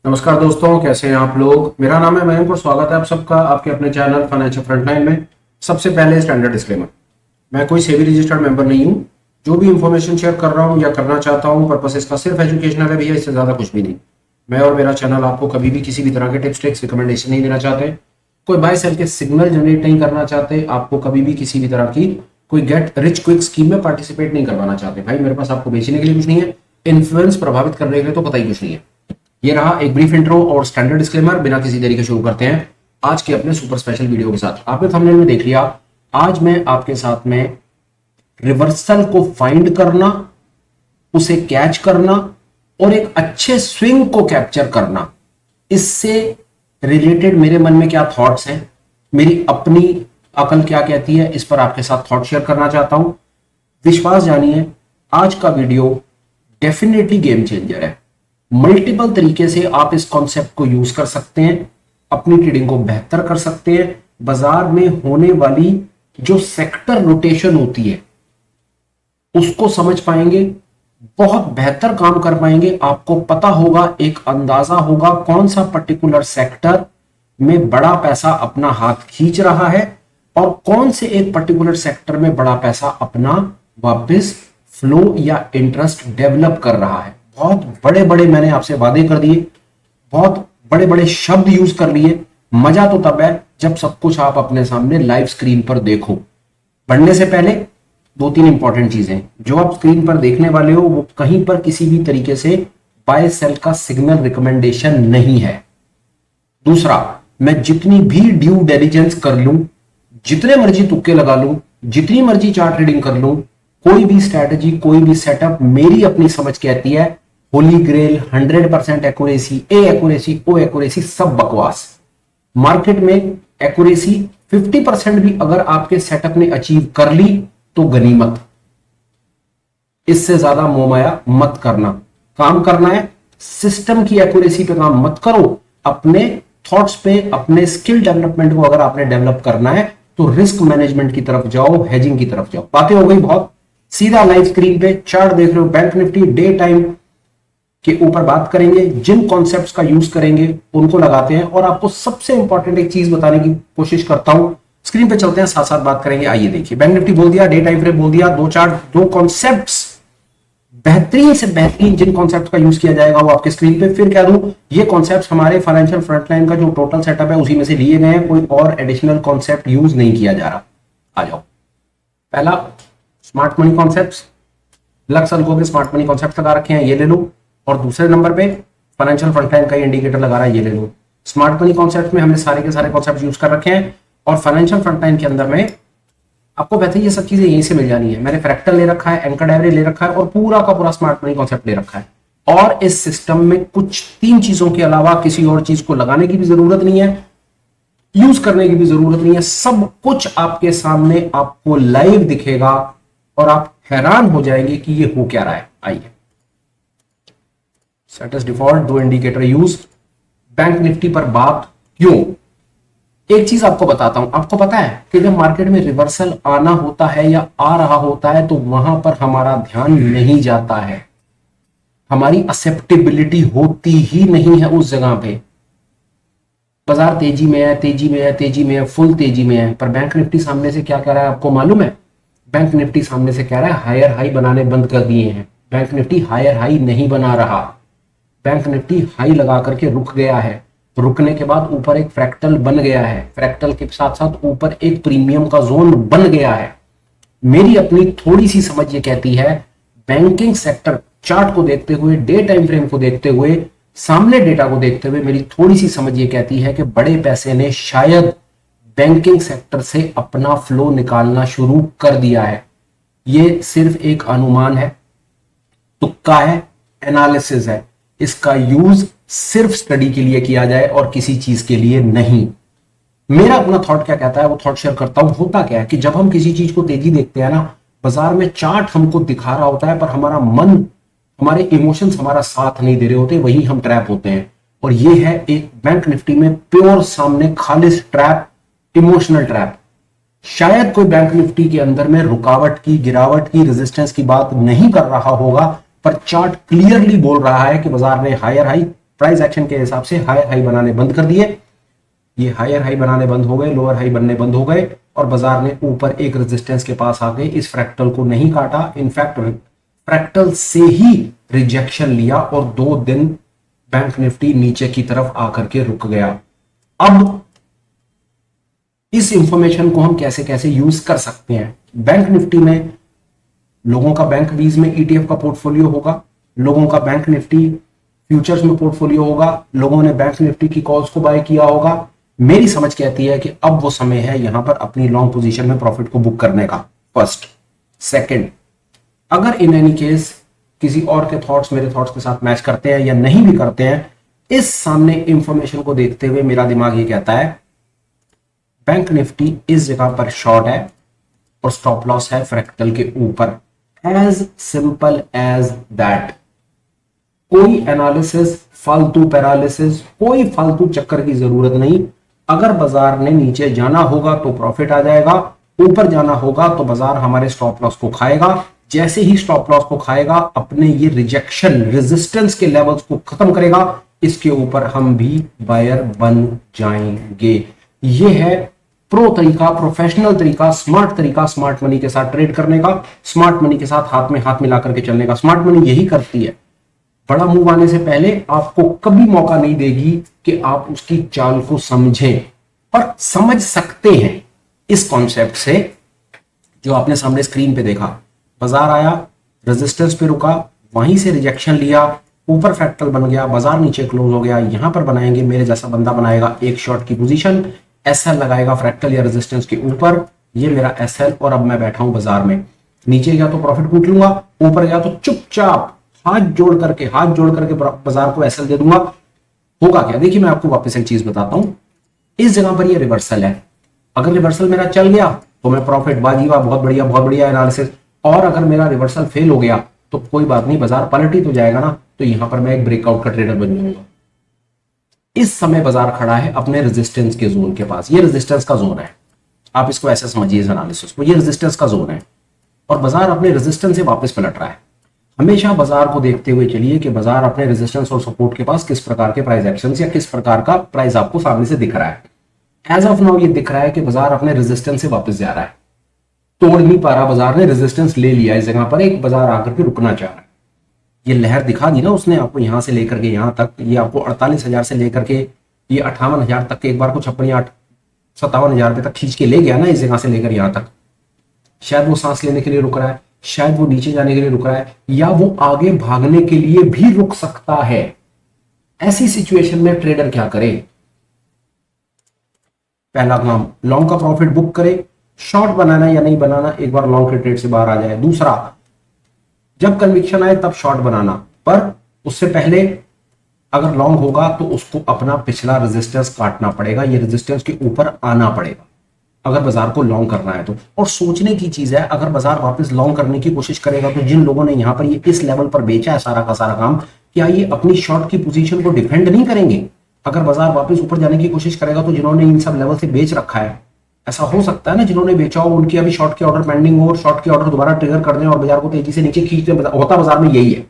नमस्कार दोस्तों, कैसे हैं आप लोग। मेरा नाम है मयंक और स्वागत है आप सबका आपके अपने चैनल फाइनेंशियल फ्रंटलाइन में। सबसे पहले स्टैंडर्ड डिस्क्लेमर, मैं कोई सेबी रजिस्टर्ड मेंबर नहीं हूं। जो भी इंफॉर्मेशन शेयर कर रहा हूं या करना चाहता हूं, पर्पस इसका सिर्फ एजुकेशनल है भैया, इससे ज्यादा कुछ भी नहीं। मैं और मेरा चैनल आपको कभी भी किसी भी तरह के टिप्स ट्रिक्स रिकमेंडेशन नहीं देना चाहते, कोई बाय सेल के सिग्नल जनरेट नहीं करना चाहते, आपको कभी भी किसी भी तरह की कोई गेट रिच क्विक स्कीम में पार्टिसिपेट नहीं करवाना चाहते। भाई मेरे पास आपको बेचने के लिए कुछ नहीं है, इन्फ्लुएंस प्रभावित करने के लिए तो पता ही कुछ नहीं है। ये रहा एक ब्रीफ इंट्रो और स्टैंडर्ड डिस्क्लेमर। बिना किसी देरी के शुरू करते हैं आज के अपने सुपर स्पेशल वीडियो के साथ। आपने थंबनेल में देख लिया, आज मैं आपके साथ में रिवर्सल को फाइंड करना, उसे कैच करना और एक अच्छे स्विंग को कैप्चर करना, इससे रिलेटेड मेरे मन में क्या थॉट्स हैं, मेरी अपनी अकल क्या कहती है, इस पर आपके साथ थॉट शेयर करना चाहता हूं। विश्वास जानिए, आज का वीडियो डेफिनेटली गेम चेंजर है। मल्टीपल तरीके से आप इस कॉन्सेप्ट को यूज कर सकते हैं, अपनी ट्रेडिंग को बेहतर कर सकते हैं। बाजार में होने वाली जो सेक्टर रोटेशन होती है उसको समझ पाएंगे, बहुत बेहतर काम कर पाएंगे। आपको पता होगा, एक अंदाजा होगा कौन सा पर्टिकुलर सेक्टर में बड़ा पैसा अपना हाथ खींच रहा है और कौन से एक पर्टिकुलर सेक्टर में बड़ा पैसा अपना वापस फ्लो या इंटरेस्ट डेवलप कर रहा है। बहुत बड़े बड़े मैंने आपसे वादे कर दिए, बहुत बड़े बड़े शब्द यूज कर लिए। मजा तो तब है जब सब कुछ आप अपने सामने लाइव स्क्रीन पर देखो। पढ़ने से पहले दो तीन इंपॉर्टेंट चीजें जो आप स्क्रीन पर देखने वाले हो, वो कहीं पर किसी भी तरीके से बाय सेल का सिग्नल रिकमेंडेशन नहीं है। दूसरा, मैं जितनी भी ड्यू डिलिजेंस कर लूं, जितने मर्जी तुक्के लगा लूं, जितनी मर्जी चार्ट ट्रेडिंग कर लूं, कोई भी स्ट्रैटेजी, कोई भी सेटअप, मेरी अपनी समझ कहती है होली ग्रेल 100% एक्यूरेसी, ए एक्यूरेसी, ओ एक्यूरेसी, सब बकवास। मार्केट में एक्यूरेसी 50% भी अगर आपके सेटअप ने अचीव कर ली तो गनीमत। इससे ज्यादा मोहमाया मत करना। काम करना है, सिस्टम की एक्यूरेसी पे काम मत करो, अपने थॉट्स पे, अपने स्किल डेवलपमेंट को अगर आपने डेवलप करना है तो रिस्क मैनेजमेंट की तरफ जाओ, हेजिंग की तरफ जाओ। बातें हो गई बहुत, सीधा लाइव स्क्रीन पे चार्ट देख रहे हो। बैंक निफ्टी डे टाइम के ऊपर बात करेंगे, जिन कॉन्सेप्ट्स का यूज करेंगे उनको लगाते हैं और आपको सबसे इंपॉर्टेंट एक चीज बताने की कोशिश करता हूं। स्क्रीन पे चलते हैं, साथ साथ बात करेंगे। आइए देखिए, बैंक निफ्टी बोल दिया, डे टाइम फ्रेम बोल दिया, दो चार्ट, दो कॉन्सेप्ट्स, बेहतरीन से बेहतरीन जिन कॉन्सेप्ट का यूज किया जाएगा वो आपके स्क्रीन पे। फिर क्या दूं, ये कॉन्सेप्ट्स हमारे फाइनेंशियल फ्रंटलाइन का जो टोटल सेटअप है उसी में से लिए गए हैं, कोई और एडिशनल कॉन्सेप्ट यूज नहीं किया जा रहा। आ जाओ, पहला smart money concepts, lux algo के स्मार्ट मनी कॉन्सेप्ट लगा रखे हैं, ये ले लो। और दूसरे नंबर पे फाइनेंशियल फ्रंटलाइन का इंडिकेटर लगा रहा है, ये ले लो। स्मार्ट मनी कॉन्सेप्ट में हमने सारे के सारे कॉन्सेप्ट यूज कर रखे हैं और फाइनेंशियल फ्रंटलाइन के अंदर में आपको वैसे ये सब चीजें यहीं से मिल जानी है। मैंने फ्रैक्टल ले रखा है, एंकर एवरेज ले रखा है और पूरा का पूरा स्मार्ट मनी कॉन्सेप्ट ले रखा है। और इस सिस्टम में कुछ तीन चीजों के अलावा किसी और चीज को लगाने की भी जरूरत नहीं है, यूज करने की भी जरूरत नहीं है। सब कुछ आपके सामने आपको लाइव दिखेगा और आप हैरान हो जाएंगे कि ये हो क्या रहा है। आइए, सेट एज डिफॉल्ट, दो इंडिकेटर यूज। बैंक निफ्टी पर बात क्यों, एक चीज आपको बताता हूं। आपको पता है कि जब मार्केट में रिवर्सल आना होता है या आ रहा होता है तो वहां पर हमारा ध्यान नहीं जाता है, हमारी एक्सेप्टेबिलिटी होती ही नहीं है उस जगह पे। बाजार तेजी में है, तेजी में है, तेजी में है, फुल तेजी में है, पर बैंक निफ्टी सामने से क्या कह रहा है आपको मालूम है? बैंक निफ्टी सामने से कह रहा है हायर हाई बनाने बंद कर दिए हैं। बैंक निफ्टी हायर हाई नहीं बना रहा, बैंक निफ्टी हाई लगा करके रुक गया है। रुकने के बाद ऊपर एक फ्रैक्टल बन गया है, फ्रैक्टल के साथ साथ ऊपर एक प्रीमियम का जोन बन गया है। मेरी अपनी थोड़ी सी समझ ये कहती है, बैंकिंग सेक्टर चार्ट को देखते हुए, डे टाइम फ्रेम को देखते हुए, सामने डेटा को देखते हुए, मेरी थोड़ी सी समझ ये कहती है कि बड़े पैसे ने शायद बैंकिंग सेक्टर से अपना फ्लो निकालना शुरू कर दिया है। ये सिर्फ एक अनुमान है, तुक्का है, एनालिसिस है। इसका यूज सिर्फ स्टडी के लिए किया जाए और किसी चीज के लिए नहीं। मेरा अपना थॉट क्या कहता है वो थॉट शेयर करता हूं। होता क्या है कि जब हम किसी चीज को तेजी देखते हैं ना, बाजार में चार्ट हमको दिखा रहा होता है पर हमारा मन, हमारे इमोशंस हमारा साथ नहीं दे रहे होते, वही हम ट्रैप होते हैं। और ये है एक बैंक निफ्टी में प्योर सामने खालिस ट्रैप, इमोशनल ट्रैप। शायद कोई बैंक निफ्टी के अंदर में रुकावट की, गिरावट की, रेजिस्टेंस की बात नहीं कर रहा होगा, पर चार्ट क्लियरली बोल रहा है कि बाजार ने हायर हाई प्राइस एक्शन के हिसाब से हाई हाई बनाने बंद कर दिए, ये हायर हाई बनाने बंद हो गए, लोअर हाई बनने बंद हो गए और बाजार ने ऊपर एक रेजिस्टेंस के पास आके इस फ्रैक्टल को नहीं काटा, इनफैक्ट फ्रैक्टल से ही रिजेक्शन लिया और 2 दिन बैंक निफ्टी नीचे की तरफ आकर के रुक गया। अब इस इंफॉर्मेशन को हम कैसे कैसे यूज कर सकते हैं। बैंक निफ्टी में लोगों का बैंक बीज में ईटीएफ का पोर्टफोलियो होगा, लोगों का बैंक निफ्टी फ्यूचर्स में पोर्टफोलियो होगा, लोगों ने बैंक निफ्टी की कॉल्स को बाय किया होगा। मेरी समझ कहती है कि अब वो समय है यहां पर अपनी लॉन्ग पोजीशन में प्रॉफिट को बुक करने का, फर्स्ट। सेकंड, अगर इन एनी केस किसी और के थॉट्स मेरे थॉट्स के साथ मैच करते हैं या नहीं भी करते हैं, इस सामने इंफॉर्मेशन को देखते हुए मेरा दिमाग ये कहता है बैंक निफ्टी इस जगह पर शॉर्ट है और स्टॉप लॉस है फ्रैक्टल के ऊपर, एज सिंपल एज दैट। कोई एनालिसिस, फालतू पैरालिसिस, कोई फालतू चक्कर की जरूरत नहीं। अगर बाजार ने नीचे जाना होगा तो प्रॉफिट आ जाएगा, ऊपर जाना होगा तो बाजार हमारे स्टॉप लॉस को खाएगा। जैसे ही स्टॉप लॉस को खाएगा अपने ये रिजेक्शन रेजिस्टेंस के लेवल्स को खत्म करेगा, इसके ऊपर हम भी बायर बन जाएंगे। ये है प्रो तरीका, प्रोफेशनल तरीका, स्मार्ट तरीका स्मार्ट मनी के साथ ट्रेड करने का, स्मार्ट मनी के साथ हाथ में हाथ मिला करके चलने का। स्मार्ट मनी यही करती है, बड़ा मूव आने से पहले आपको कभी मौका नहीं देगी कि आप उसकी चाल को समझें, और समझ सकते हैं इस कॉन्सेप्ट से जो आपने सामने स्क्रीन पे देखा। बाजार आया, रेजिस्टेंस पे रुका, वहीं से रिजेक्शन लिया, ऊपर फ्रैक्टल बन गया, बाजार नीचे क्लोज हो गया। यहां पर बनाएंगे, मेरे जैसा बंदा बनाएगा एक शॉर्ट की पोजीशन, एसएल लगाएगा फ्रैक्टल या रेजिस्टेंस के ऊपर, ये मेरा एसएल, और अब मैं बैठा हूं बाजार में। नीचे गया तो प्रॉफिट कूट लूंगा, ऊपर गया तो चुपचाप हाथ जोड़ करके बाजार को एसएल दे दूंगा। होगा क्या, देखिए मैं आपको वापस एक चीज बताता हूं। इस जगह पर ये रिवर्सल है, अगर रिवर्सल मेरा चल गया तो मैं प्रॉफिट बाजीवा, बहुत बढ़िया एनालिसिस। और अगर मेरा रिवर्सल फेल हो गया तो कोई बात नहीं, बाजार पलट ही तो जाएगा ना, तो यहां पर मैं एक ब्रेकआउट का ट्रेडर बन जाऊंगा। इस समय बाजार खड़ा है अपने रेजिस्टेंस के जोन के पास, ये रेजिस्टेंस का जोन है, आप इसको ऐसे समझिए इस एनालिसिस को, ये रेजिस्टेंस का जोन है और बाजार अपने रेजिस्टेंस से वापस पलट रहा है। हमेशा बाजार को देखते हुए चलिए कि बाजार अपने रेजिस्टेंस और सपोर्ट के पास किस प्रकार के प्राइस एक्शन या किस प्रकार का प्राइस आपको सामने से दिख रहा है। एज ऑफ नाउ ये दिख रहा है कि बाजार अपने रेजिस्टेंस से वापस जा रहा है, तोड़ नहीं पा रहा, बाजार ने रेजिस्टेंस ले लिया, इस जगह पर एक बाजार आकर के रुकना चाह रहा है। ये लहर दिखा दी ना उसने आपको, यहां से लेकर के यहां तक, ये आपको 48,000 से लेकर के ये 58,000 तक के एक बार कुछ अपनी 57,000 रुपए तक खींच के ले गया ना, इस जगह से लेकर यहां तक। शायद वो सांस लेने के लिए रुक रहा है, शायद वो नीचे जाने के लिए रुक रहा है, या वो आगे भागने के लिए भी रुक सकता है। ऐसी सिचुएशन में ट्रेडर क्या करे? पहला काम, लॉन्ग का प्रॉफिट बुक करे, शॉर्ट बनाना या नहीं बनाना एक बार लॉन्ग के ट्रेड से बाहर आ जाए। दूसरा, जब कन्विक्शन आए तब शॉर्ट बनाना, पर उससे पहले अगर लॉन्ग होगा तो उसको अपना पिछला रेजिस्टेंस काटना पड़ेगा, ये रेजिस्टेंस के ऊपर आना पड़ेगा अगर बाजार को लॉन्ग करना है तो। और सोचने की चीज है, अगर बाजार वापस लॉन्ग करने की कोशिश करेगा तो जिन लोगों ने यहां पर ये इस लेवल पर बेचा है सारा का सारा काम, क्या ये अपनी शॉर्ट की पोजीशन को डिफेंड नहीं करेंगे? अगर बाजार वापस ऊपर जाने की कोशिश करेगा तो जिन्होंने इन सब लेवल से बेच रखा है, ऐसा हो सकता है ना जिन्होंने बेचा हो उनकी अभी शॉर्ट के ऑर्डर पेंडिंग हो और शॉर्ट के ऑर्डर दोबारा ट्रिगर कर दें और बाजार को तेजी से नीचे खींच दें, होता बाजार में यही है।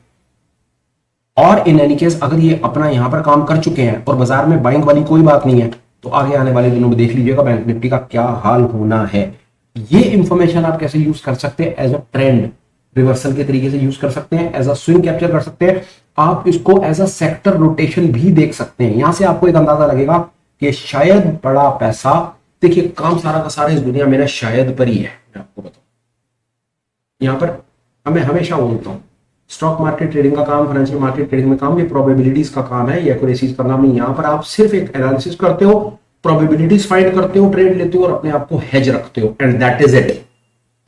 और इन एनी केस अगर ये अपना यहां पर काम कर चुके हैं और बाजार में बाइंग वाली कोई बात नहीं है, तो आगे आने वाले दिनों में देख लीजिएगा बैंक निफ्टी का क्या हाल होना है। ये इंफॉर्मेशन आप कैसे यूज कर सकते हैं? एज अ ट्रेंड रिवर्सल के तरीके से यूज कर सकते हैं, एज अ स्विंग कैप्चर कर सकते हैं, आप इसको एज अ सेक्टर रोटेशन भी देख सकते हैं। यहां से आपको एक अंदाजा लगेगा कि शायद बड़ा पैसा, देखिए काम सारा का सारा इस दुनिया में ना शायद पर ही है। मैं आपको बताऊं, यहां पर मैं हमेशा बोलता हूं स्टॉक मार्केट ट्रेडिंग का काम, फाइनेंशियल मार्केट ट्रेडिंग में काम, ये प्रोबेबिलिटीज का काम है, ये एक्यूरेसीज का काम नहीं। यहां पर आप सिर्फ एक एनालिसिस करते हो, प्रोबेबिलिटीज फाइंड करते हो, ट्रेड लेते हो और अपने आप को हेज रखते हो, एंड दैट इज इट,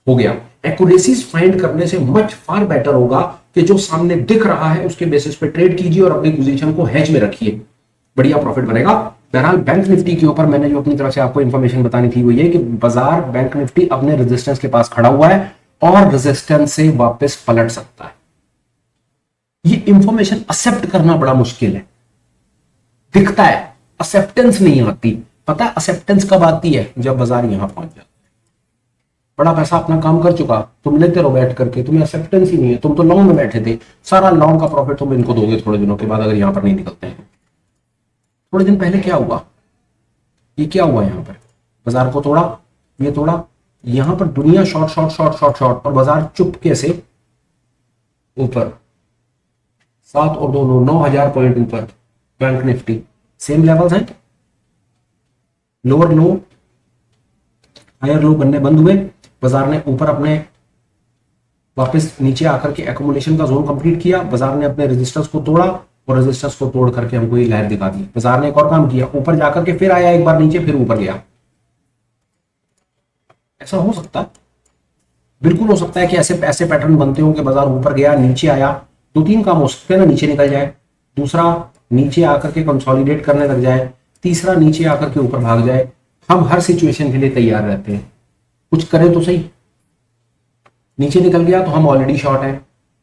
हो गया। एक्यूरेसीज फाइंड करने से मच फार बेटर होगा कि जो सामने दिख रहा है उसके बेसिस पे ट्रेड कीजिए और अपनी पोजीशन को हेज में रखिए, बढ़िया प्रॉफिट बनेगा। बहरहाल बैंक निफ्टी के ऊपर मैंने जो अपनी तरफ से आपको इंफॉर्मेशन बतानी थी वो ये कि बाजार बैंक निफ्टी अपने रेजिस्टेंस के पास खड़ा हुआ है और रेजिस्टेंस से वापस पलट सकता है। ये इंफॉर्मेशन एक्सेप्ट करना बड़ा मुश्किल है, दिखता है, एक्सेप्टेंस नहीं आती। पता है एक्सेप्टेंस कब आती है? जब बाजार यहां पहुंच जाता है, बड़ा पैसा अपना काम कर चुका, तुम लेते रहो बैठ करके, तुम्हें एक्सेप्टेंस ही नहीं है, तुम तो लॉन्ग में बैठे थे, सारा लॉन्ग का प्रॉफिट तुम इनको दोगे थोड़े दिनों के बाद अगर यहां पर नहीं निकलते हैं। थोड़े दिन पहले क्या हुआ, ये क्या हुआ, यहाँ पर बाजार को तोड़ा, ये तोड़ा, यहां पर दुनिया short short short short short और बाजार चुपके से ऊपर 7 और 2 9,000 पॉइंट ऊपर। बैंक निफ्टी सेम लेवल्स हैं, लोअर लो हायर लो बनने बंद हुए, बाजार ने ऊपर अपने वापस नीचे आकर के एकोमोडेशन का जोन कंप्लीट किया, बाजार ने अपने रेजिस्टेंस को तोड़ा और रेजिस्टेंस को तोड़ करके हमको ये लहर दिखा दी। बाजार ने एक और काम किया, ऊपर जाकर के फिर आया एक बार नीचे, फिर ऊपर गया। ऐसा हो सकता है, बिल्कुल हो सकता है कि ऐसे ऐसे पैटर्न बनते हो कि बाजार ऊपर गया नीचे आया, 2-3 काम हो सकते हैं ना, नीचे निकल जाए, दूसरा नीचे आकर के कंसोलिडेट करने लग जाए, तीसरा नीचे आकर के ऊपर भाग जाए। हम हर सिचुएशन के लिए तैयार रहते हैं, कुछ करें तो सही। नीचे निकल गया तो हम ऑलरेडी शॉर्ट है,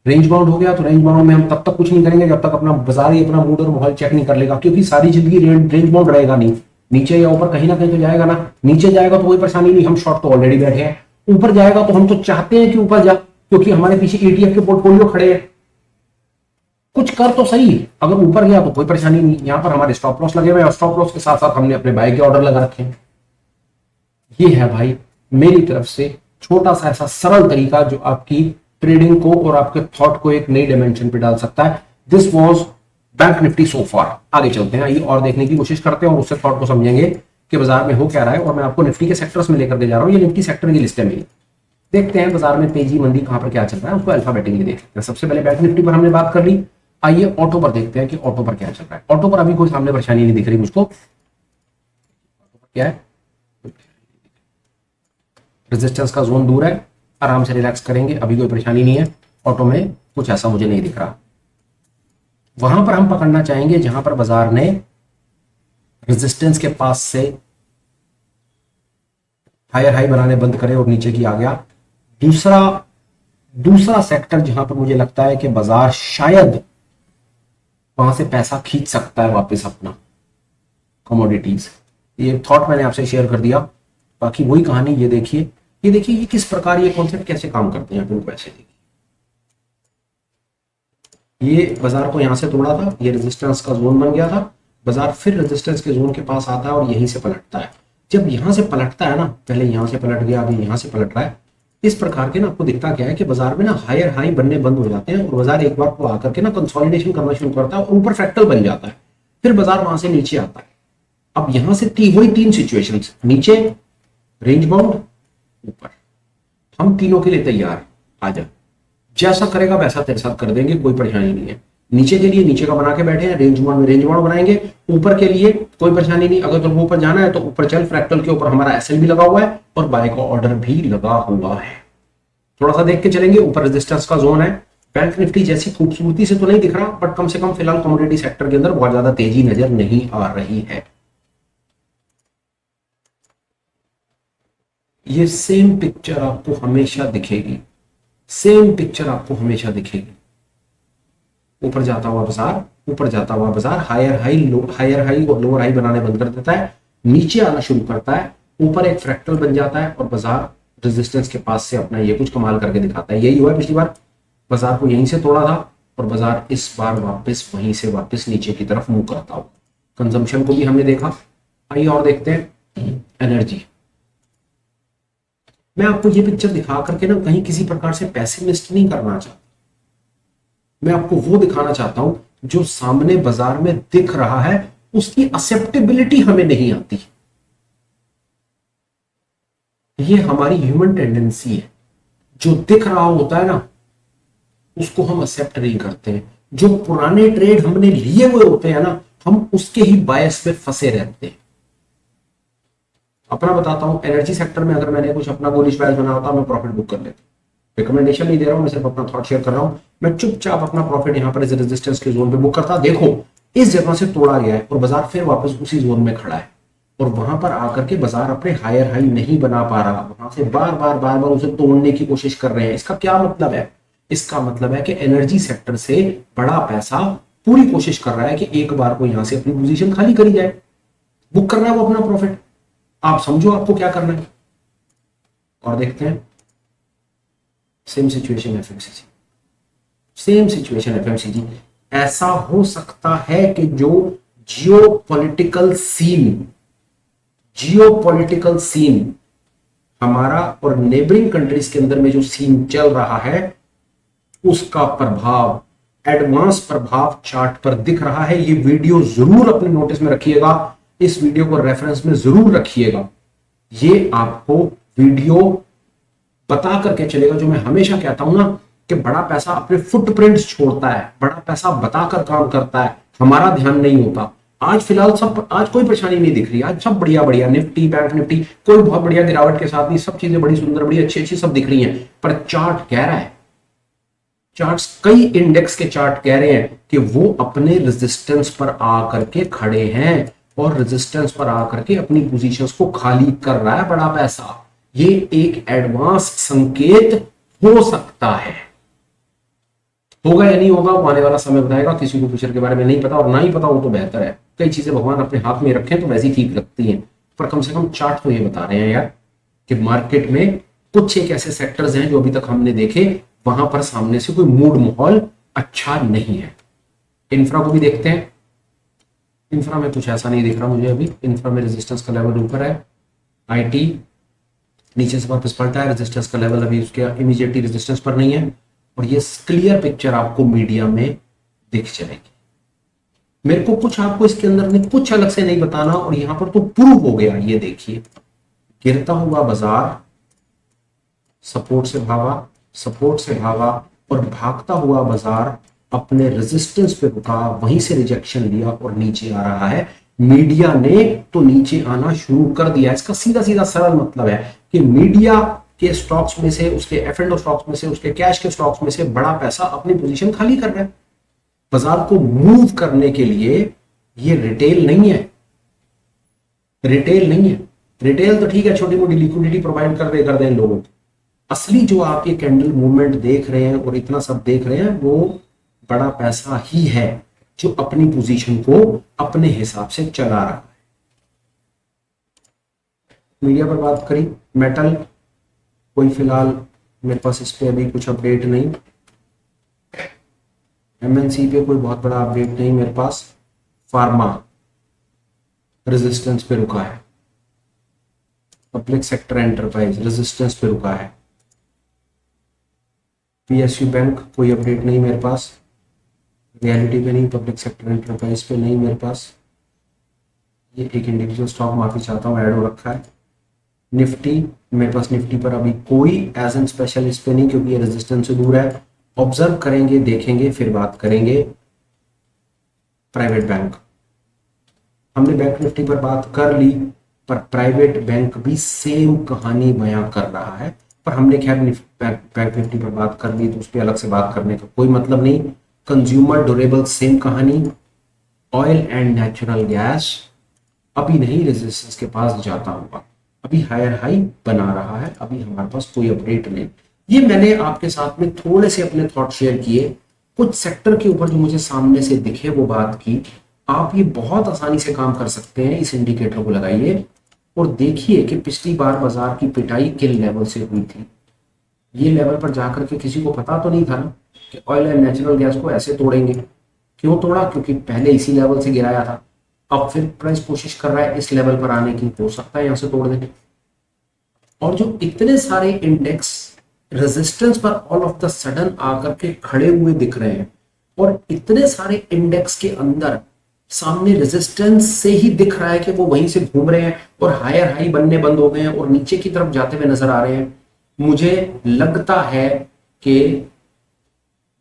रेंज बाउंड हो गया तो रेंज बाउंड में हम तब तक कुछ नहीं करेंगे जब तक अपना बाजार ही अपना मूड और माहौल चेक नहीं कर लेगा, क्योंकि सारी जिंदगी रेंज बाउंड रहेगा नहीं, नीचे या ऊपर कहीं ना कहीं तो जाएगा ना। नीचे जाएगा तो कोई परेशानी नहीं, हम शॉर्ट तो ऑलरेडी बैठे हैं, ऊपर जाएगा तो हम तो चाहते हैं कि ऊपर जा, क्योंकि हमारे पीछे ETF के पोर्टफोलियो खड़े हैं। कुछ कर तो सही, अगर ऊपर गया तो कोई परेशानी नहीं, यहां पर हमारे स्टॉप लॉस लगे हुए हैं और स्टॉप लॉस के साथ साथ हमने अपने बाय के ऑर्डर लगा रखे हैं। ये है भाई मेरी तरफ से छोटा सा ऐसा सरल तरीका जो आपकी ट्रेडिंग को और आपके थॉट को एक नई डायमेंशन पे डाल सकता है। दिस वाज बैंक निफ्टी सो फार। आगे चलते हैं, आइए और देखने की कोशिश करते हैं और उससे थॉट को समझेंगे कि बाजार में हो क्या रहा है। और मैं आपको निफ्टी के सेक्टर्स में लेकर के जा रहा हूं, ये निफ्टी सेक्टर की लिस्ट है मेरी। देखते हैं बाजार में तेजी मंदी कहां पर क्या चल रहा है, उसको अल्फाबेटिकली देख लेते हैं। सबसे पहले बैंक निफ्टी पर हमने बात कर ली, आइए ऑटो पर देखते हैं कि ऑटो पर क्या चल रहा है। ऑटो पर अभी कोई सामने परेशानी नहीं दिख रही मुझको, क्या है, रेजिस्टेंस का जोन दूर है, आराम से रिलैक्स करेंगे, अभी कोई परेशानी नहीं है। ऑटो में कुछ ऐसा मुझे नहीं दिख रहा। वहां पर हम पकड़ना चाहेंगे जहां पर बाजार ने रेजिस्टेंस के पास से हायर हाई बनाने बंद करे और नीचे की आ गया। दूसरा सेक्टर जहां पर मुझे लगता है कि बाजार शायद वहां से पैसा खींच सकता है वापस अपना, कमोडिटीज। ये थॉट मैंने आपसे शेयर कर दिया, बाकी वही कहानी। ये देखिए ये किस प्रकार ये कॉन्सेप्ट कैसे काम करते हैं, इनको ऐसे देखिए। ये बाजार को यहां से तोड़ा था, ये रेजिस्टेंस का जोन बन गया था, बाजार फिर रेजिस्टेंस के जोन के पास आता है और यहीं से पलटता है। जब यहां से पलटता है ना, पहले यहां से पलट गया, अभी यहां से पलट रहा है, इस प्रकार के ना आपको दिखता क्या है कि बाजार में ना हायर हाई बनने बंद हो जाते हैं और बाजार एक बार को आकर के ना कंसोलिडेशन करना शुरू करता है और ऊपर फ्रैक्टल बन जाता है, फिर बाजार वहां से नीचे आता है। अब यहां से वही 3 सिचुएशन, नीचे, रेंज बाउंड, ऊपर, हम तीनों के लिए तैयार। आजा, जैसा करेगा वैसा तेरे साथ कर देंगे, कोई परेशानी नहीं है। नीचे के लिए नीचे का बना के बैठे हैं, रेंज बाउंड बनाएंगे, ऊपर के लिए कोई परेशानी नहीं। अगर तुमको ऊपर जाना है तो ऊपर चल, फ्रैक्टल के ऊपर हमारा SL भी लगा हुआ है और बाय का ऑर्डर भी लगा हुआ है। थोड़ा सा देख के चलेंगे, ऊपर रेजिस्टेंस का जोन है। बैंक निफ्टी जैसी खूबसूरती से तो नहीं दिख रहा, बट कम से कम फिलहाल कमोडिटी सेक्टर के अंदर बहुत ज्यादा तेजी नजर नहीं आ रही है। ये सेम पिक्चर आपको हमेशा दिखेगी, सेम पिक्चर आपको हमेशा दिखेगी। ऊपर जाता हुआ बाजार हायर हाई और लोअर हाई बनाने बंद कर देता है, नीचे आना शुरू करता है, ऊपर एक फ्रैक्टल बन जाता है और बाजार रेजिस्टेंस के पास से अपना ये कुछ कमाल करके दिखाता है। यही हुआ पिछली बार, बाजार को यहीं से तोड़ा था और बाजार इस बार वापस वहीं से वापस नीचे की तरफ मूव करता हुआ। कंजम्पशन को भी हमने देखा। आइए और देखते हैं एनर्जी। मैं आपको ये पिक्चर दिखा करके ना कहीं किसी प्रकार से पैसिमिस्ट नहीं करना चाहता, मैं आपको वो दिखाना चाहता हूं जो सामने बाजार में दिख रहा है, उसकी एक्सेप्टेबिलिटी हमें नहीं आती। ये हमारी ह्यूमन टेंडेंसी है, जो दिख रहा होता है ना उसको हम एक्सेप्ट नहीं करते हैं। जो पुराने ट्रेड हमने लिए हुए होते हैं ना, हम उसके ही बायस पे फंसे रहते हैं। अपना बताता हूं, एनर्जी सेक्टर में अगर मैंने कुछ अपना बुलिश बायस बना होता मैं प्रॉफिट बुक कर लेता। रिकमेंडेशन नहीं दे रहा हूं, मैं सिर्फ अपना थॉट शेयर कर रहा हूं। मैं चुपचाप अपना प्रॉफिट यहां पर रेजिस्टेंस के जोन पे बुक करता। देखो इस जगह से तोड़ा गया है और बाजार फिर वापस उसी जोन में खड़ा है और वहां पर आकर के बाजार अपने हायर हाई नहीं बना पा रहा, वहां से बार बार उसे तोड़ने की कोशिश कर रहे हैं। इसका क्या मतलब है? इसका मतलब है कि एनर्जी सेक्टर से बड़ा पैसा पूरी कोशिश कर रहा है कि एक बार को यहां से अपनी पोजीशन खाली करी जाए, बुक करना है वो अपना प्रॉफिट। आप समझो आपको क्या करना है। और देखते हैं same situation FMCG, same situation FMCG. ऐसा हो सकता है कि जो जियो पॉलिटिकल सीन हमारा और नेबरिंग कंट्रीज के अंदर में जो सीन चल रहा है उसका प्रभाव, एडवांस प्रभाव चार्ट पर दिख रहा है। ये वीडियो जरूर अपने नोटिस में रखिएगा, इस वीडियो को रेफरेंस में जरूर रखिएगा। ये आपको वीडियो बता करके चलेगा, जो मैं हमेशा कहता हूं ना कि बड़ा पैसा अपने फुटप्रिंट्स छोड़ता है, बड़ा पैसा बताकर काम करता है, हमारा ध्यान नहीं होता। आज फिलहाल आज कोई परेशानी नहीं दिख रही, आज सब बढ़िया बढ़िया, निफ्टी बैंक निफ्टी कोई बहुत बढ़िया गिरावट के साथ नहीं, सब चीजें बड़ी सुंदर, बड़ी अच्छी अच्छी सब दिख रही हैं। पर चार्ट कह रहा है, चार्ट्स कई इंडेक्स के चार्ट कह रहे हैं कि वो अपने रेजिस्टेंस पर आकर के खड़े हैं और रेजिस्टेंस पर आकर के अपनी पोजीशंस को खाली कर रहा है बड़ा पैसा। ये एक एडवांस संकेत हो सकता है, होगा या नहीं होगा वो आने वाला समय बताएगा। किसी को फ्यूचर के बारे में नहीं पता, और ना ही पता हो तो बेहतर है। कई चीजें भगवान अपने हाथ में रखें तो वैसी ठीक लगती हैं, पर कम से कम चार्ट तो ये बता रहे हैं यार कि मार्केट में कुछ एक ऐसे सेक्टर्स हैं जो अभी तक हमने देखे, वहां पर सामने से कोई मूड माहौल अच्छा नहीं है। इंफ्रा को भी देखते हैं, इंफ्रा में कुछ ऐसा नहीं दिख रहा मुझे अभी। इंफ्रा में रेजिस्टेंस का लेवल ऊपर है, आईटी नीचे से वापस पलटा है, रेजिस्टेंस का लेवल अभी उसके इमीडिएटली रेजिस्टेंस पर नहीं है, और ये क्लियर पिक्चर आपको मीडिया में दिख जाएगी। मेरे को कुछ आपको इसके अंदर ने कुछ अलग से नहीं बताना, और यहां पर तो प्रूव हो गया। ये देखिए, गिरता हुआ बाजार सपोर्ट से भागा और भागता हुआ बाजार अपने रेजिस्टेंस पे रुका, वहीं से रिजेक्शन लिया और नीचे आ रहा है। मीडिया ने तो नीचे आना शुरू कर दिया। इसका सीधा सीधा सरल मतलब है कि मीडिया के स्टॉक्स में से, उसके F&O स्टॉक्स में से, उसके कैश के स्टॉक्स में से बड़ा पैसा अपनी पोजीशन खाली कर रहा है। बाजार को मूव करने के लिए ये रिटेल नहीं है, रिटेल तो ठीक है, छोटी मोटी लिक्विडिटी प्रोवाइड कर दे लोगों को। असली जो आप ये कैंडल मूवमेंट देख रहे हैं और इतना सब देख रहे हैं, वो बड़ा पैसा ही है जो अपनी पोजीशन को अपने हिसाब से चला रहा है। मीडिया पर बात करी, मेटल कोई फिलहाल मेरे पास इस पे अभी कुछ अपडेट नहीं। एमएनसी पे कोई बहुत बड़ा अपडेट नहीं मेरे पास। फार्मा रेजिस्टेंस पे रुका है, पब्लिक सेक्टर एंटरप्राइज रेजिस्टेंस पे रुका है। पीएसयू बैंक कोई अपडेट नहीं मेरे पास, रियलिटी पे नहीं, पब्लिक सेक्टर एंटरप्राइज पे नहीं मेरे पास। ये एक इंडिविजुअल स्टॉक माफी चाहता हूँ ऐड हो रखा है। निफ्टी मेरे पास, निफ्टी पर अभी कोई एज एन स्पेशल इस पे नहीं, क्योंकि ये रेजिस्टेंस से दूर है। ऑब्जर्व करेंगे, देखेंगे, फिर बात करेंगे। प्राइवेट बैंक, हमने बैंक निफ्टी पर बात कर ली, पर प्राइवेट बैंक भी सेम कहानी बयां कर रहा है। पर हमने खैर बैंक निफ्टी पर बात कर ली, तो उस पर अलग से बात करने का कोई मतलब नहीं। कंज्यूमर ड्यूरेबल सेम कहानी। ऑयल एंड नेचुरल गैस अभी नहीं रेजिस्टेंस के पास जाता होगा, अभी हायर हाई बना रहा है, अभी हमारे पास कोई अपडेट नहीं। ये मैंने आपके साथ में थोड़े से अपने थॉट शेयर किए, कुछ सेक्टर के ऊपर जो मुझे सामने से दिखे वो बात की। आप ये बहुत आसानी से काम कर सकते हैं। इस इंडिकेटर को लगाइए और देखिए कि पिछली बार बाजार की पिटाई किन लेवल से हुई थी। ये लेवल पर जाकर के किसी को पता तो नहीं था ना कि ऑयल एंड नेचुरल गैस को ऐसे तोड़ेंगे। क्यों तोड़ा? क्योंकि पहले इसी लेवल से गिराया था, अब फिर प्राइस कोशिश कर रहा है इस लेवल पर आने की, हो सकता है यहां से तोड़ दें। और जो इतने सारे इंडेक्स रेजिस्टेंस पर ऑल ऑफ द सडन आकर के खड़े हुए दिख रहे हैं, और इतने सारे इंडेक्स के अंदर सामने रेजिस्टेंस से ही दिख रहा है कि वो वहीं से घूम रहे हैं और हायर हाई बनने बंद हो गए हैं और नीचे की तरफ जाते हुए नजर आ रहे हैं। मुझे लगता है कि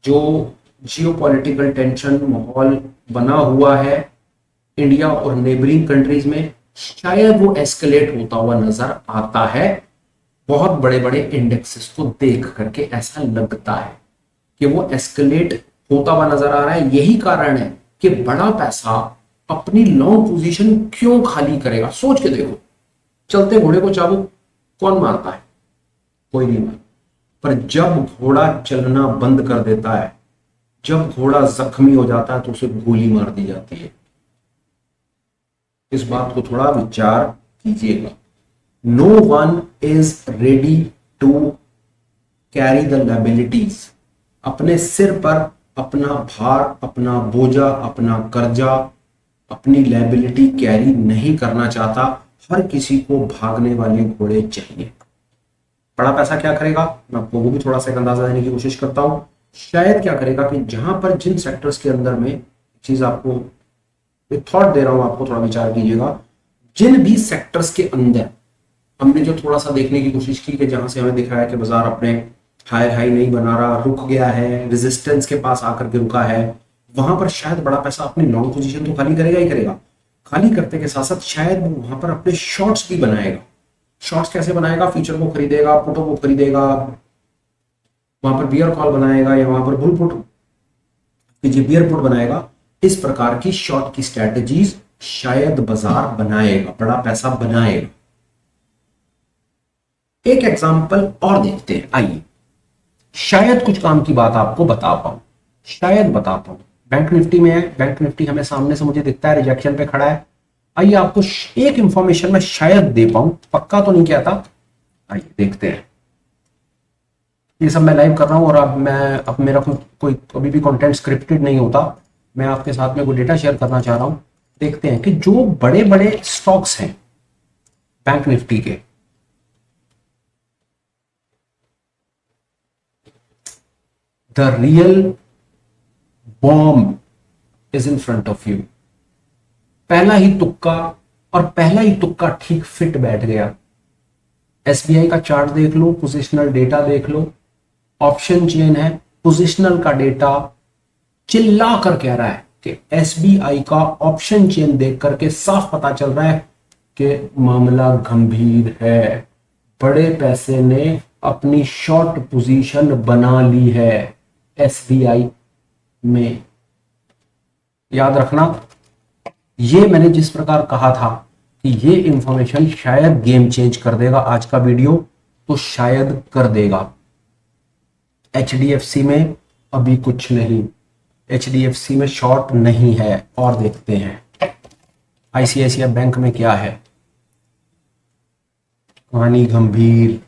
जो जियोपॉलिटिकल टेंशन माहौल बना हुआ है इंडिया और नेबरिंग कंट्रीज में, शायद वो एस्केलेट होता हुआ नजर आता है। बहुत बड़े बड़े इंडेक्सेस को देख करके ऐसा लगता है कि वो एस्केलेट होता हुआ नजर आ रहा है। यही कारण है कि बड़ा पैसा अपनी लॉन्ग पोजीशन क्यों खाली करेगा। सोच के देखो, चलते घोड़े को चाबुक कौन मारता है? कोई नहीं मारता। पर जब घोड़ा चलना बंद कर देता है, जब घोड़ा जख्मी हो जाता है, तो उसे गोली मार दी जाती है। इस बात को थोड़ा विचार कीजिएगा। No one is ready to carry the liabilities. अपने सिर पर अपना भार, अपना बोझा, अपना कर्जा अपनी लायबिलिटी कैरी नहीं करना चाहता। हर किसी को भागने वाले घोड़े चाहिए। बड़ा पैसा क्या करेगा, मैं आपको वो भी थोड़ा सा एक अंदाजा देने की कोशिश करता हूं। शायद क्या करेगा कि जहां पर जिन सेक्टर्स के अंदर में, चीज आपको एक थॉट दे रहा हूं, आपको थोड़ा विचार कीजिएगा। जिन भी सेक्टर्स के अंदर हमने जो थोड़ा सा देखने की कोशिश की कि जहां से हमें दिखा है कि बाजार अपने हायर हाई नहीं बना रहा, रुक गया है, रेजिस्टेंस के पास आकर के रुका है, वहां पर शायद बड़ा पैसा अपनी लॉन्ग पोजीशन तो खाली करेगा ही करेगा। खाली करते के साथ साथ शायद वो वहां पर अपने शॉर्ट्स भी बनाएगा। शॉर्ट्स कैसे बनाएगा, फ्यूचर को खरीदेगा, पुटों को खरीदेगा, वहां पर बियर कॉल बनाएगा या वहां पर बुल पुट कीजिए बियर पुट बनाएगा। इस प्रकार की शॉर्ट की स्ट्रेटजीज शायद बाजार बनाएगा, बड़ा पैसा बनाएगा। एक एग्जांपल और देखते हैं, आइए, शायद कुछ काम की बात आपको बता पाऊं, शायद बता पाऊं। बैंक निफ्टी में है, बैंक निफ्टी हमें सामने से मुझे दिखता है रिजेक्शन पे खड़ा है। आइए आपको एक इंफॉर्मेशन में शायद दे पाऊं, पक्का तो नहीं कहता। आइए देखते हैं। ये सब मैं लाइव कर रहा हूं और अब मेरा कोई कभी भी कंटेंट स्क्रिप्टेड नहीं होता। मैं आपके साथ में कोई डेटा शेयर करना चाह रहा हूं। देखते हैं कि जो बड़े बड़े स्टॉक्स हैं बैंक निफ्टी के, the real bomb is in front of you. पहला ही तुक्का, और पहला ही तुक्का ठीक फिट बैठ गया। एसबीआई का चार्ट देख लो, पोजिशनल डेटा देख लो, ऑप्शन चेन है, पोजिशनल का डेटा चिल्ला कर कह रहा है कि एसबीआई का ऑप्शन चेन देख करके साफ पता चल रहा है कि मामला गंभीर है। बड़े पैसे ने अपनी शॉर्ट पोजीशन बना ली है एसबीआई में। याद रखना, ये मैंने जिस प्रकार कहा था कि ये इंफॉर्मेशन शायद गेम चेंज कर देगा आज का वीडियो, तो शायद कर देगा। एचडीएफसी में अभी कुछ नहीं, एचडीएफसी में शॉर्ट नहीं है। और देखते हैं आईसीआईसीआई बैंक में क्या है। कहानी गंभीर,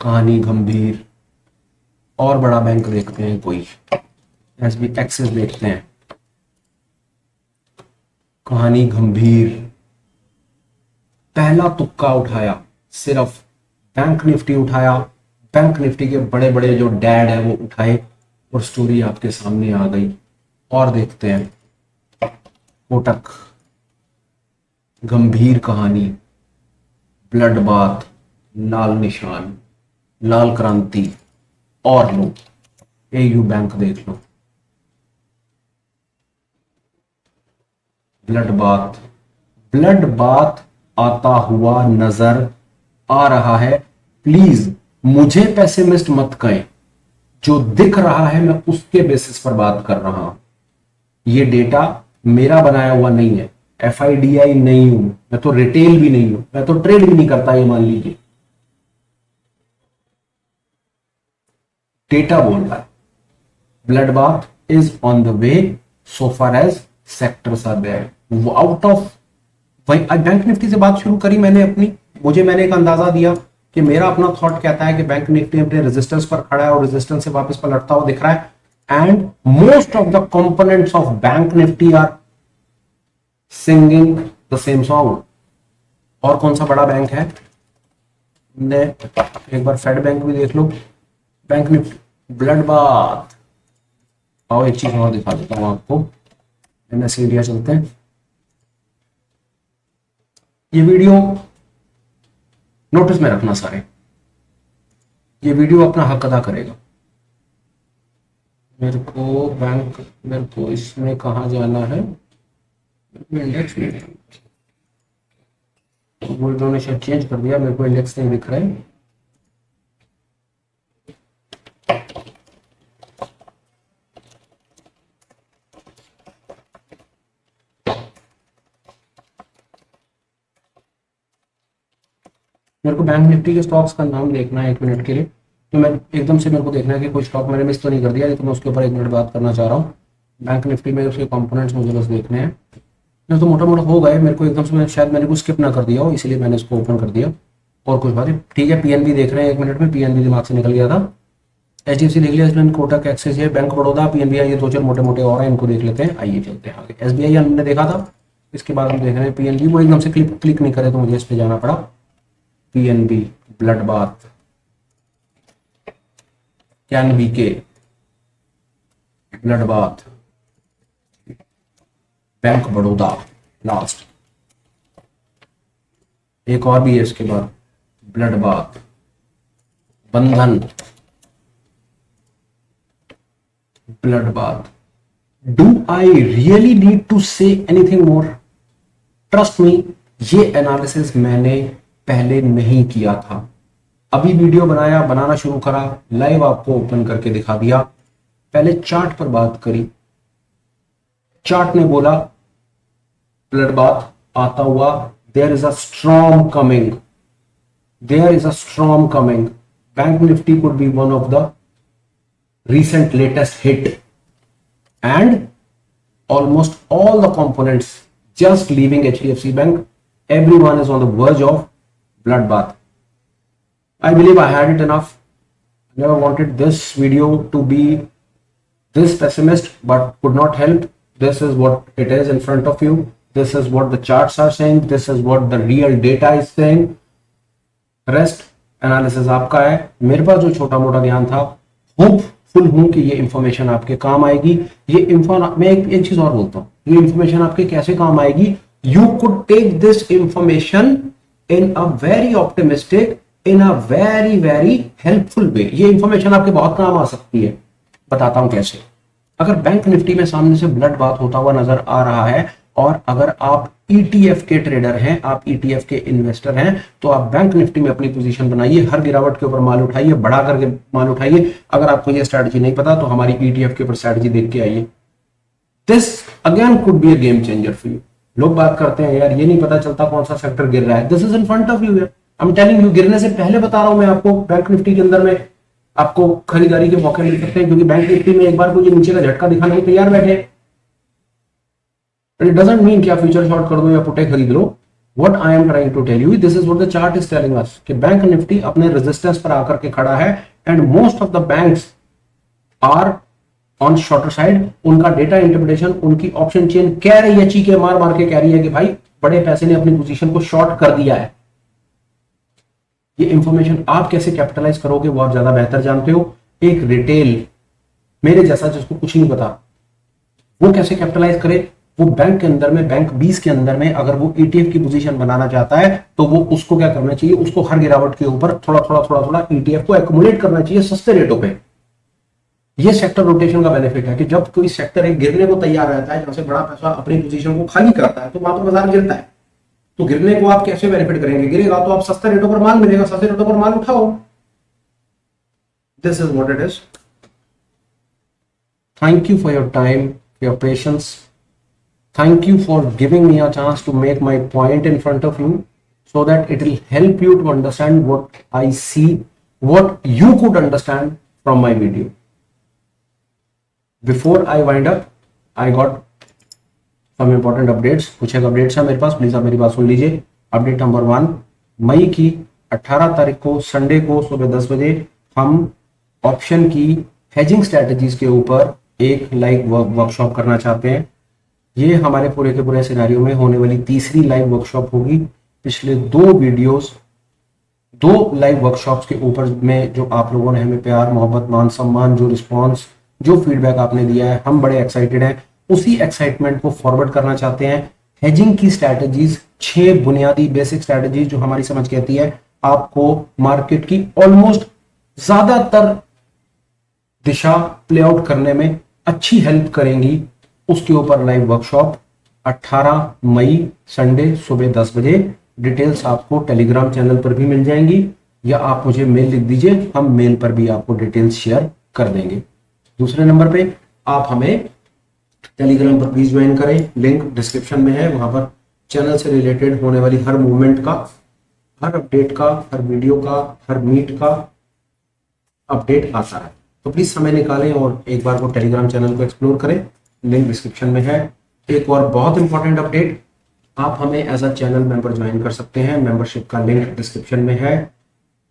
कहानी गंभीर। और बड़ा बैंक देखते हैं कोई, एसबी एक्सिस देखते हैं, कहानी गंभीर। पहला तुक्का उठाया, सिर्फ बैंक निफ्टी उठाया, बैंक निफ्टी के बड़े बड़े जो डैड है वो उठाए और स्टोरी आपके सामने आ गई। और देखते हैं कोटक, गंभीर कहानी, ब्लड बाथ, लाल निशान, लाल क्रांति। और लो एयू बैंक देख लो, ब्लड बाथ, ब्लड बाथ आता हुआ नजर आ रहा है। प्लीज मुझे पेसिमिस्ट मत कहें, जो दिख रहा है मैं उसके बेसिस पर बात कर रहा हूं। ये डेटा मेरा बनाया हुआ नहीं है, एफआईडीआई नहीं हूं मैं, तो रिटेल भी नहीं हूं मैं, तो ट्रेड भी नहीं करता, ये मान लीजिए। डेटा बोल रहा है blood bath is on the way so far as sectors are there. Out of वही बैंक निफ्टी से बात शुरू करी मैंने अपनी, मैंने एक अंदाजा दिया कि मेरा अपना थॉट कहता है कि बैंक निफ्टी अपने रेजिस्टेंस पर खड़ा है और रेजिस्टेंस से वापस पलटता हुआ दिख रहा है। And most of the components of bank Nifty are singing the same song. और कौन सा बड़ा बैंक है, ने एक बार फेड बैंक भी देख लो, बैंक निफ्टी, ब्लड बाथ। आओ एक चीज और दिखा देता हूं आपको, एनएस इंडिया चलते हैं। ये वीडियो नोटिस में रखना सारे, ये वीडियो अपना हक अदा करेगा। मेरे को इसमें कहाँ जाना है, इंडेक्स में, गोल्ड ने शायद चेंज कर दिया, मेरे को इंडेक्स नहीं दिख रहा है। मेरे को बैंक निफ्टी के स्टॉक्स का नाम देखना है एक मिनट के लिए, तो मैं एकदम से मेरे को देखना है कि कोई स्टॉक मैंने मिस तो नहीं कर दिया, लेकिन मैं उसके ऊपर एक मिनट बात करना चाह रहा हूँ। बैंक निफ्टी में उसके कंपोनेंट्स मुझे बस देखने हैं। नहीं तो मोटा मोटा हो गए, मेरे को एकदम से शायद मैंने कुछ स्किप ना कर दिया हो, इसलिए मैंने इसको ओपन कर दिया। और कुछ बात है, ठीक है। पीएनबी देख रहे हैं एक मिनट में, पीएनबी दिमाग से निकल गया था। HDFC देख लिया, इसमें कोटक, एक्सिस है, बैंक बड़ौदा, PNB, ये दो चार मोटे मोटे और हैं, इनको देख लेते हैं। आइए चलते हैं आगे। SBI हमने देखा था, इसके बाद हम देख रहे हैं PNB। वो एकदम से क्लिक नहीं करे तो मुझे इस पे जाना पड़ा। PNB blood bath, CanBK blood bath, bank Baroda last, एक और भी है इसके बाद blood bath, Bandhan blood bath. Do I really need to say anything more? Trust me, ये एनालिसिस मैंने पहले नहीं किया था, अभी वीडियो बनाना शुरू करा, लाइव आपको ओपन करके दिखा दिया। पहले चार्ट पर बात करी, चार्ट ने बोला ब्लड बाथ आता हुआ, there is a storm coming, there is a storm coming, bank Nifty could be one of the recent latest hit, and almost all the components just leaving HDFC Bank, everyone is on the verge of bloodbath. I believe I had it enough. I never wanted this video to be this pessimist, but could not help. This is what it is in front of you. This is what the charts are saying. This is what the real data is saying. Rest analysis आपका है, मेरे पास जो छोटा मोटा ध्यान था, hopeful हूं कि ये इंफॉर्मेशन आपके काम आएगी। ये मैं एक चीज और बोलता हूं, ये इंफॉर्मेशन आपके कैसे काम आएगी? You could take this information in a very optimistic, in a very very helpful way. ये इंफॉर्मेशन आपके बहुत काम आ सकती है, बताता हूं कैसे। अगर बैंक निफ्टी में सामने से ब्लड बाथ होता हुआ नजर आ रहा है, और अगर आप ETF के ट्रेडर हैं, आप ETF के इन्वेस्टर हैं, तो आप बैंक निफ्टी में अपनी पोजीशन बनाइए, हर गिरावट के ऊपर माल उठाइए, बढ़ा करके माल उठाइए। अगर आपको ये स्ट्रैटेजी नहीं पता तो हमारी ETF के ऊपर स्ट्रैटेजी देख के आइए। This again could be a game changer for you. लोग बात करते हैं यार ये नहीं पता चलता कौन सा सेक्टर गिर रहा है, this is in front of you, I am telling you. गिरने से पहले बता रहा हूं मैं आपको, बैंक निफ्टी के अंदर में आपको खरीदारी के मौके मिल सकते हैं, क्योंकि बैंक निफ्टी में एक बार को ये नीचे का झटका दिखाने को तैयार बैठे। इट डजंट मीन कि आप फ्यूचर शॉर्ट कर दो या पुटे खरीद लो। What I am trying to tell you, this is what the chart is telling us, कि बैंक निफ्टी अपने रेजिस्टेंस पर आकर के खड़ा है, and most of the banks are on shorter side. उनका डेटा इंटरप्रिटेशन, उनकी ऑप्शन चेन कह रही है, चीखे मार मार के कह रही है कि भाई बड़े पैसे ने अपनी पोजीशन को शॉर्ट कर दिया है। ये इंफॉर्मेशन आप कैसे कैपिटलाइज करोगे वो आप ज्यादा बेहतर जानते हो। एक रिटेल मेरे जैसा जिसको कुछ नहीं पता, वो कैसे कैपिटलाइज करे? वो बैंक के अंदर में, बैंक 20 के अंदर में अगर वो ETF की पोजीशन बनाना चाहता है तो वो उसको क्या करना चाहिए? उसको हर गिरावट के ऊपर थोड़ा थोड़ा ETF को एक्युमुलेट करना चाहिए सस्ते रेटों पे। ये सेक्टर रोटेशन का बेनिफिट है कि जब कोई सेक्टर एक गिरने को तैयार रहता है, जहां से बड़ा पैसा अपनी पोजीशन को खाली करता है, तो वहां पर बाजार गिरता है। तो गिरने को आप कैसे बेनिफिट करेंगे? गिरेगा तो आप सस्ते रेटों पर माल मिलेगा, सस्ते रेटों पर माल उठाओ। This is what it is. Thank you for your time, your patience. Thank you for giving me a chance to make my point in front of you, so that it will help you to understand what I see, what you could understand from my video. Before I wind up, I got some important updates. कुछ एक updates है मेरे पास, please आप मेरी बात सुन लीजिए। Update number 1, मई की 18 तारीख को संडे को सुबह 10 बजे हम ऑप्शन की हेजिंग स्ट्रेटजीज के ऊपर एक लाइव वर्कशॉप करना चाहते हैं। ये हमारे पूरे के पूरे सिनेरियो में होने वाली तीसरी लाइव वर्कशॉप होगी। पिछले 2 वीडियोस, 2 लाइव वर्कशॉप्स के ऊपर में जो आप लोगों ने हमें प्यार, मोहब्बत, मान सम्मान, जो रिस्पांस, जो फीडबैक आपने दिया है, हम बड़े एक्साइटेड हैं। उसी एक्साइटमेंट को फॉरवर्ड करना चाहते हैं। हेजिंग की स्ट्रैटेजीज, 6 बुनियादी बेसिक स्ट्रैटेजीज जो हमारी समझ कहती है आपको मार्केट की ऑलमोस्ट ज्यादातर दिशा प्ले आउट करने में अच्छी हेल्प करेंगी। उसके ऊपर लाइव वर्कशॉप 18 मई संडे सुबह 10 बजे। डिटेल्स आपको टेलीग्राम चैनल पर भी मिल जाएंगी, या आप मुझे मेल लिख दीजिए, हम मेल पर भी आपको डिटेल्स शेयर कर देंगे। दूसरे नंबर पे आप हमें टेलीग्राम पर प्लीज ज्वाइन करें, लिंक डिस्क्रिप्शन में है। वहां पर चैनल से रिलेटेड होने वाली हर मूवमेंट का, हर अपडेट का, हर वीडियो का, हर मीट का अपडेट आता है। तो प्लीज समय निकालें और एक बार वो टेलीग्राम चैनल को एक्सप्लोर करें, लिंक डिस्क्रिप्शन में है। एक और बहुत इंपॉर्टेंट अपडेट, आप हमें as a channel member join कर सकते हैं, मेंबरशिप का लिंक डिस्क्रिप्शन में है।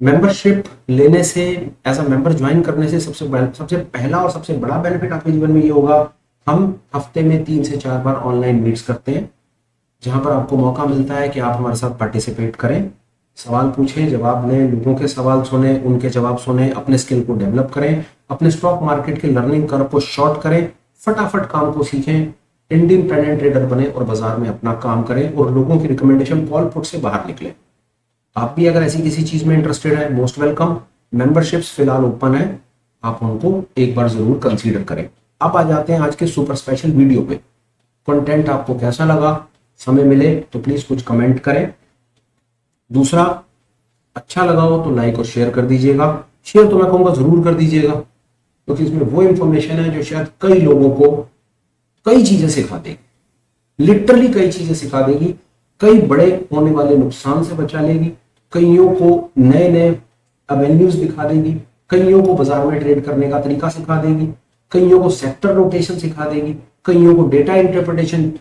मेंबरशिप लेने से, एज अ मेंबर ज्वाइन करने से सबसे पहला और सबसे बड़ा बेनिफिट आपके जीवन में ये होगा, हम हफ्ते में 3 से 4 बार ऑनलाइन मीट्स करते हैं, जहां पर आपको मौका मिलता है कि आप हमारे साथ पार्टिसिपेट करें, सवाल पूछें, जवाब लें, लोगों के सवाल सुने, उनके जवाब सुने, अपने स्किल को डेवलप करें, अपने स्टॉक मार्केट के लर्निंग कर्व को शॉर्ट करें, फटाफट काम को सीखें, इंडिपेंडेंट ट्रेडर बने और बाजार में अपना काम करें और लोगों की रिकमेंडेशन कॉल पुट से बाहर निकले। आप भी अगर ऐसी किसी चीज में इंटरेस्टेड है, मोस्ट वेलकम। मेंबरशिप्स फिलहाल ओपन है, आप उनको एक बार जरूर कंसीडर करें। अब आ जाते हैं आज के सुपर स्पेशल वीडियो पे। कंटेंट आपको कैसा लगा, समय मिले तो प्लीज कुछ कमेंट करें। दूसरा, अच्छा लगा हो तो लाइक और शेयर कर दीजिएगा। शेयर तो मैं कहूंगा जरूर कर दीजिएगा, क्योंकि इसमें वो इंफॉर्मेशन है जो शायद कई लोगों को कई चीजें सिखा देगी, लिटरली कई चीजें सिखा देगी, कई बड़े होने वाले नुकसान से बचा लेगी, कईयों को नए नए एवेन्यूज दिखा देगी, कईयों को बाजार में ट्रेड करने का तरीका सिखा देगी, कईयों को सेक्टर रोटेशन सिखा देगी, कईयों को डेटा इंटरप्रिटेशन,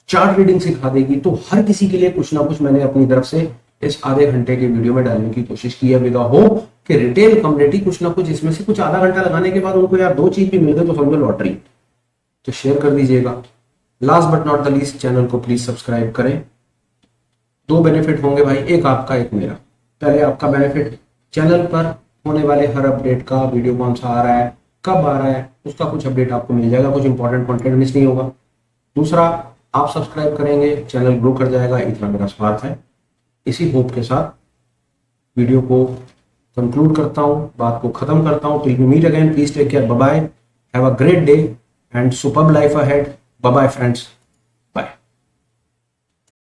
चार्ट रीडिंग सिखा देगी। तो हर किसी के लिए कुछ ना कुछ मैंने अपनी तरफ से इस आधे घंटे के वीडियो में डालने की कोशिश की है, विद होप कि रिटेल कम्युनिटी कुछ ना कुछ इसमें से कुछ आधा घंटा लगाने के बाद उनको यार 2 चीज भी मिल गए तो समझो लॉटरी। तो शेयर कर दीजिएगा। Last but not the least, channel को प्लीज सब्सक्राइब करें। 2 बेनिफिट होंगे भाई, एक आपका एक मेरा। पहले आपका बेनिफिट, चैनल पर होने वाले हर अपडेट का वीडियो कौन सा आ रहा है, कब आ रहा है, उसका कुछ अपडेट आपको मिल जाएगा, कुछ इंपॉर्टेंट कंटेंट मिस नहीं होगा। दूसरा, आप सब्सक्राइब करेंगे, चैनल ग्रो कर जाएगा, इतना मेरा स्वार्थ है। इसी होप के साथ वीडियो को कंक्लूड करता हूं, बात को खत्म करता हूं। Till we meet again, please take care, bye bye, have a great day and superb life ahead. Bye bye friends.